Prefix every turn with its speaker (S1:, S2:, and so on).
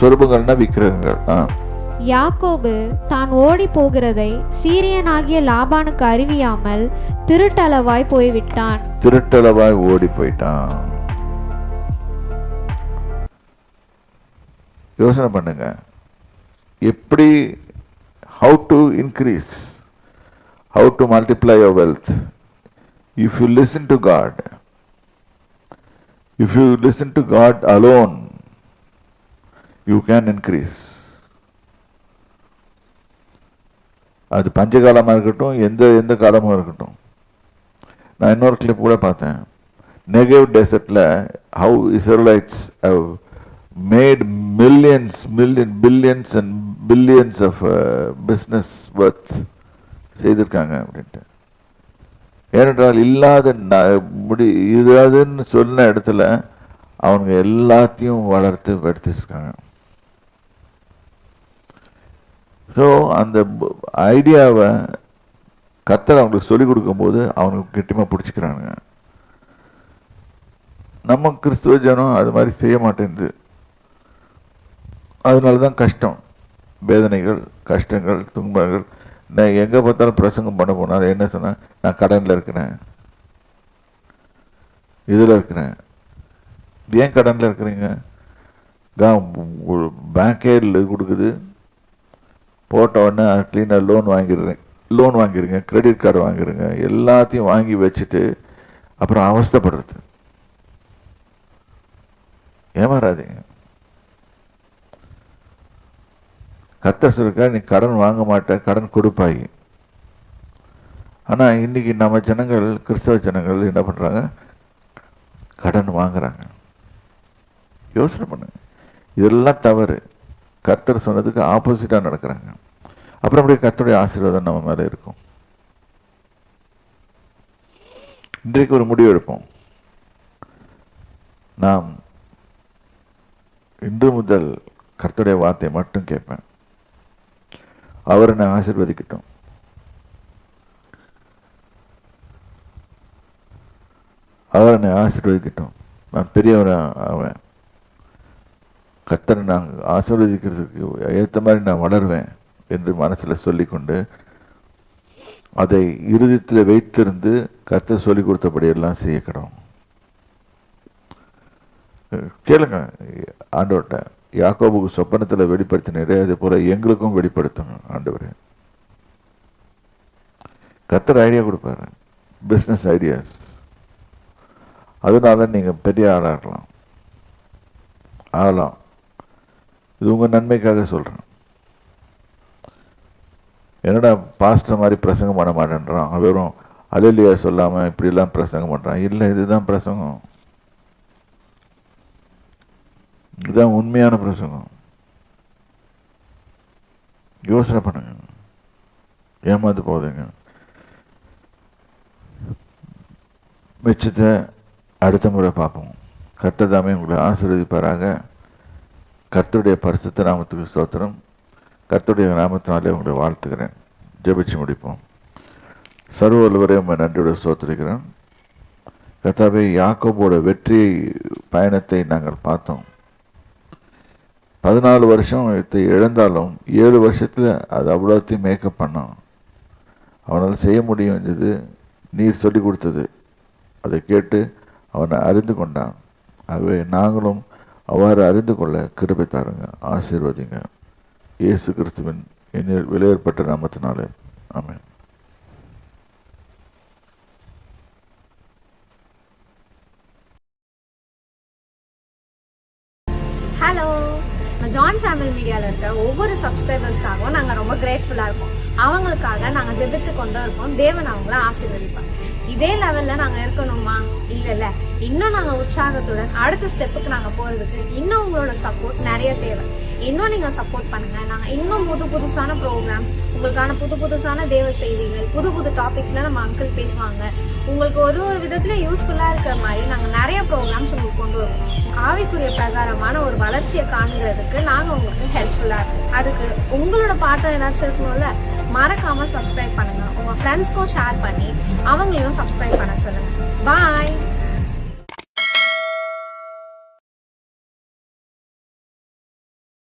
S1: சொரூபங்கள்னா விக்கிரகங்கள்.
S2: யாக்கோபு தான் ஓடி போகிறதை சீரியனாகிய லாபானுக்கு அறிவியாமல் திருட்டளவாய் போய்விட்டான்.
S1: திருட்டளவாய் ஓடி போயிட்டான். யோசனை பண்ணுங்க, எப்படி how to increase, how to multiply your wealth. If you listen to God, if you listen to God alone, you can increase. அது பஞ்சகாலமாக இருக்கட்டும், எந்த காலமாக இருக்கட்டும். நான் இன்னொரு கிளிப் கூட பார்த்தேன். நெகேவ் டெசர்ட்ல how Israelites have made billions and billions of business worth செய்திருக்காங்க அப்படின்ட்டு. ஏனென்றால் இல்லாதுன்னு சொன்ன இடத்துல அவங்க எல்லாத்தையும் வளர்த்து எடுத்துருக்காங்க. ஸோ அந்த ஐடியாவை கர்த்தர் அவங்களுக்கு சொல்லிக் கொடுக்கும்போது அவனுக்கு கெட்டியமாக பிடிச்சிக்கிறானுங்க. நம்ம கிறிஸ்துவ ஜனம் அது மாதிரி செய்ய மாட்டேங்குது. அதனால தான் கஷ்டம், வேதனைகள், கஷ்டங்கள், துன்பங்கள். நான் எங்கே பார்த்தாலும் பிரசங்கம் பண்ண போனாலும் என்ன சொன்னேன், நான் கடனில் இருக்கிறேன், இதில் இருக்கிறேன். ஏன் கடனில் இருக்கிறீங்க? பேங்கே கொடுக்குது, போட்ட உடனே அது க்ளீனாக லோன் வாங்கிடுங்க, கிரெடிட் கார்டு வாங்கிடுங்க, எல்லாத்தையும் வாங்கி வச்சுட்டு அப்புறம் அவஸ்தைப்படுறது. ஏமாறாதீங்க. கர்த்தர் சொல்லிருக்கா, நீ கடன் வாங்க மாட்ட, கடன் கொடுப்பாய். ஆனால் இன்னைக்கு நம்ம ஜனங்கள், கிறிஸ்தவ ஜனங்கள் என்ன பண்ணுறாங்க, கடன் வாங்குறாங்க. யோசனை பண்ணுங்க, இதெல்லாம் தவறு. கர்த்தர் சொன்னதுக்கு ஆப்போசிட்டாக நடக்கிறாங்க. அப்புறம் அப்படியே கர்த்தருடைய ஆசீர்வாதம் நம்ம மேலே இருக்கும். இன்றைக்கு ஒரு முடிவு எடுப்போம். நாம் இன்று முதல் கர்த்தருடைய வார்த்தை மட்டும் கேட்பேன். அவர் என்னை ஆசீர்வதிக்கட்டும். அவர் என்னை ஆசீர்வதிக்கட்டும். நான் பெரியவராக ஆவேன். கர்த்தரை நான் ஆசீர்வதிக்கிறதுக்கு ஏற்ற மாதிரி நான் வளருவேன் என்று மனசில் சொல்லிக்கொண்டு அதை இருதயத்தில் வைத்திருந்து கர்த்தர் சொல்லிக் கொடுத்தபடியெல்லாம் செய்யக்கணும். கேளுங்க ஆண்டவர்கிட்ட. யாக்கோபுக்கு சொப்பனத்தில் வெளிப்படுத்தினரே, அதே போல எங்களுக்கும் வெளிப்படுத்தணும் ஆண்டவரே. கர்த்தர் ஐடியா கொடுப்பாரு, பிஸ்னஸ் ஐடியாஸ். அதனால நீங்கள் பெரிய ஆளாகலாம். இது உங்கள் நன்மைக்காக சொல்கிறேன். என்னடா பாஸ்டர் மாதிரி பிரசங்கம் பண்ண மாட்டேன்றான், வெறும் அல்லேலூயா சொல்லாமல் இப்படிலாம் பிரசங்கம் பண்ணுறான். இல்லை, இதுதான் பிரசங்கம். இதுதான் உண்மையான பிரசங்கம். யோசனை பண்ணுங்க, ஏமாந்து போகுதுங்க. மிச்சத்தை அடுத்த முறை பார்ப்போம். கர்த்தர் தாமே உங்களை ஆசீர்வதிப்பாராக. கர்த்தருடைய பரிசுத்த நாமத்துக்கு ஸ்தோத்திரம். கர்த்தருடைய நாமத்தினாலே உங்களை வாழ்த்துக்கிறேன். ஜெபிச்சு முடிப்போம். சர்வ வல்லவரே, உம்மை நன்றியோட ஸ்தோத்திரிக்கிறேன். கர்த்தாவே, யாக்கோபோட வெற்றி பயணத்தை நாங்கள் பார்த்தோம். 14 வருஷம் இழந்தாலும் 7 வருஷத்தில் அது அவ்வளோத்தையும் மேக்கப் பண்ணான். அவனால் செய்ய முடியும்ன்றது நீர் சொல்லி கொடுத்தது. அதை கேட்டு அவனை அறிந்து கொண்டான். ஆகவே நாங்களும் அவ்வாறு அறிந்து கொள்ள கிருபை தாருங்க, ஆசீர்வதிங்க. இயேசு கிறிஸ்துவின் விலையேற்பட்ட நாமத்தினாலே ஆமென்.
S3: ஹலோ, ஜான் சாமுவேல் மீடியாவில் இருக்க ஒவ்வொரு சப்ஸ்கிரைபர்ஸ்க்காகவும் நாங்கள் ரொம்ப கிரேட்ஃபுல்லாக இருக்கோம். அவங்களுக்காக நாங்கள் ஜெபித்து கொண்டு இருக்கோம். தேவன் அவங்கள ஆசீர்வதிப்பாங்க. இதே லெவலில் நாங்கள் இருக்கணுமா? இல்லைல்ல, இன்னும் நாங்கள் உற்சாகத்துடன் அடுத்த ஸ்டெப்புக்கு நாங்கள் போகிறதுக்கு இன்னும் உங்களோட சப்போர்ட் நிறைய தேவை. இன்னும் நீங்கள் சப்போர்ட் பண்ணுங்கள். நாங்கள் இன்னும் புதுசான ப்ரோக்ராம்ஸ், உங்களுக்கான புதுசான தேவ செய்திகள், புது டாபிக்ஸில் நம்ம அங்கிள் பேசுவாங்க. உங்களுக்கு ஒரு விதத்தில் யூஸ்ஃபுல்லாக இருக்கிற மாதிரி நாங்கள் நிறைய ப்ரோக்ராம்ஸ் உங்களுக்கு கொண்டு வருவோம். ஆவிக்குரிய பிரகாரமான ஒரு வளர்ச்சியை காணுறதுக்கு நாங்கள் உங்களுக்கு ஹெல்ப்ஃபுல்லாக இருக்கும். அதுக்கு உங்களோட பாட்டம் ஏதாச்சும் இருக்கணும்ல, மறக்காமல் சப்ஸ்கிரைப் பண்ணுங்கள். உங்கள் ஃப்ரெண்ட்ஸ்க்கும் ஷேர் பண்ணி அவங்களையும் சப்ஸ்கிரைப் பண்ண சொல்லுங்கள். பாய்.